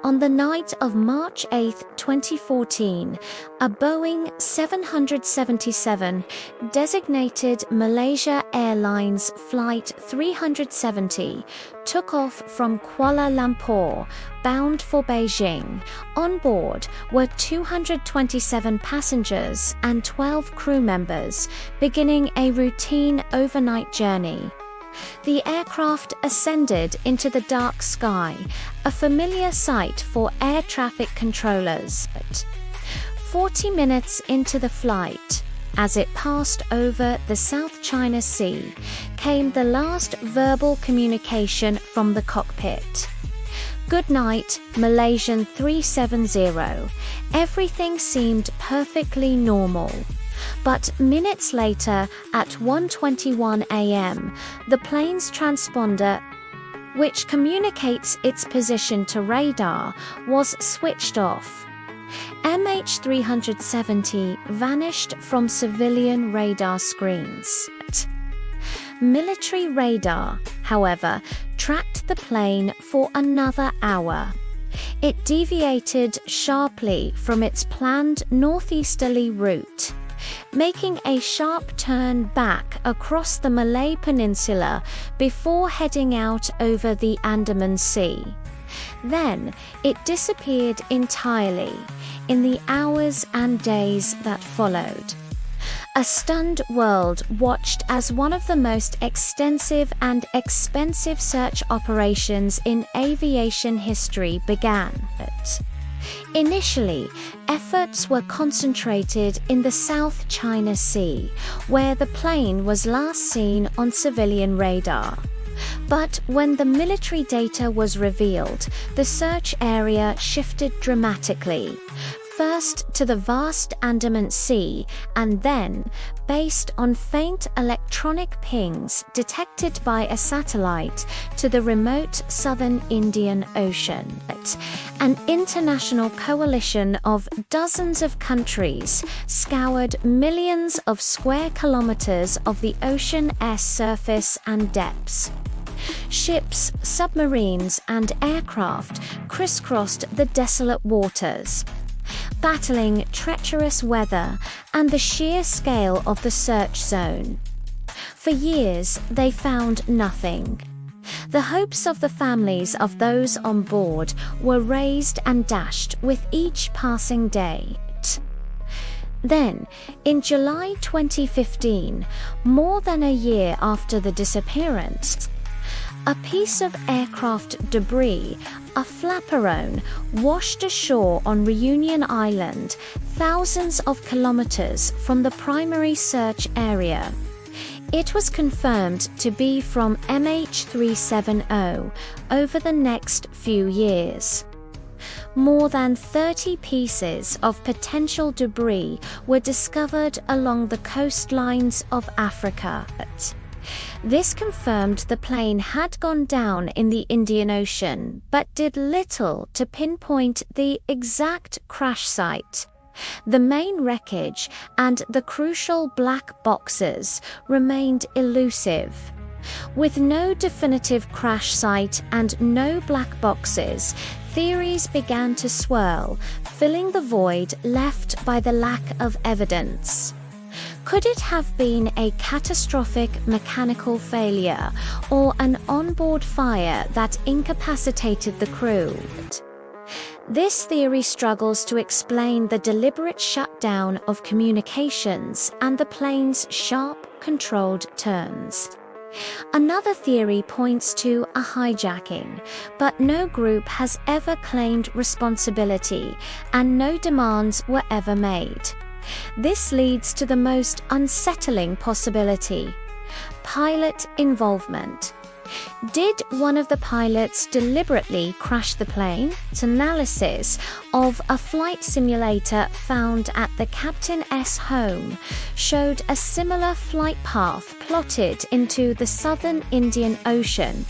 On the night of March 8, 2014, a Boeing 777 designated Malaysia Airlines Flight 370 took off from Kuala Lumpur, bound for Beijing. On board were 227 passengers and 12 crew members, beginning a routine overnight journey. The aircraft ascended into the dark sky, a familiar sight for air traffic controllers. 40 minutes into the flight, as it passed over the South China Sea, came the last verbal communication from the cockpit. "Good night, Malaysian 370. Everything seemed perfectly normal." But minutes later, at 1:21 a.m., the plane's transponder, which communicates its position to radar, was switched off. MH370 vanished from civilian radar screens. Military radar, however, tracked the plane for another hour. It deviated sharply from its planned northeasterly route, making a sharp turn back across the Malay Peninsula before heading out over the Andaman Sea. Then it disappeared entirely in the hours and days that followed. A stunned world watched as one of the most extensive and expensive search operations in aviation history began. Initially, efforts were concentrated in the South China Sea, where the plane was last seen on civilian radar. But when the military data was revealed, the search area shifted dramatically. First to the vast Andaman Sea, and then, based on faint electronic pings detected by a satellite, to the remote southern Indian Ocean. An international coalition of dozens of countries scoured millions of square kilometers of the ocean's surface and depths. Ships, submarines, and aircraft crisscrossed the desolate waters, battling treacherous weather and the sheer scale of the search zone. For years, they found nothing. The hopes of the families of those on board were raised and dashed with each passing day. Then, in July 2015, more than a year after the disappearance, a piece of aircraft debris, a flaperon, washed ashore on Reunion Island, thousands of kilometers from the primary search area. It was confirmed to be from MH370 over the next few years. More than 30 pieces of potential debris were discovered along the coastlines of Africa. This confirmed the plane had gone down in the Indian Ocean, but did little to pinpoint the exact crash site. The main wreckage and the crucial black boxes remained elusive. With no definitive crash site and no black boxes, theories began to swirl, filling the void left by the lack of evidence. Could it have been a catastrophic mechanical failure or an onboard fire that incapacitated the crew? This theory struggles to explain the deliberate shutdown of communications and the plane's sharp, controlled turns. Another theory points to a hijacking, but no group has ever claimed responsibility and no demands were ever made. This leads to the most unsettling possibility: pilot involvement. Did one of the pilots deliberately crash the plane? Analysis of a flight simulator found at the captain's home showed a similar flight path plotted into the southern Indian Ocean,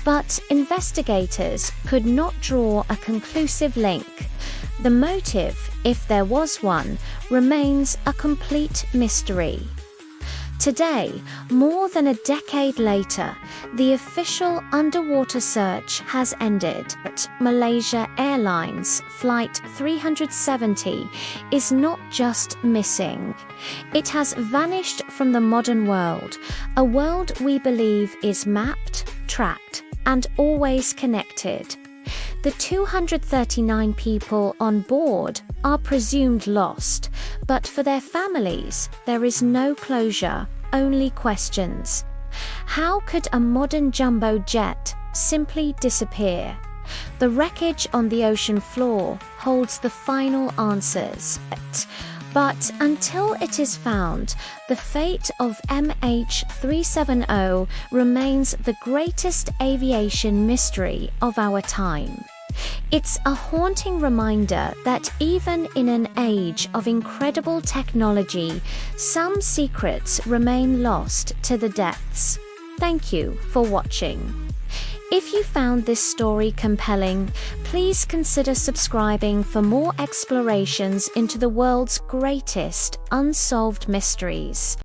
but investigators could not draw a conclusive link. The motive, if there was one, remains a complete mystery. Today, more than a decade later, the official underwater search has ended. Malaysia Airlines Flight 370 is not just missing. It has vanished from the modern world, a world we believe is mapped, tracked, and always connected. The 239 people on board are presumed lost, but for their families, there is no closure, only questions. How could a modern jumbo jet simply disappear? The wreckage on the ocean floor holds the final answers. But until it is found, the fate of MH370 remains the greatest aviation mystery of our time. It's a haunting reminder that even in an age of incredible technology, some secrets remain lost to the depths. Thank you for watching. If you found this story compelling, please consider subscribing for more explorations into the world's greatest unsolved mysteries.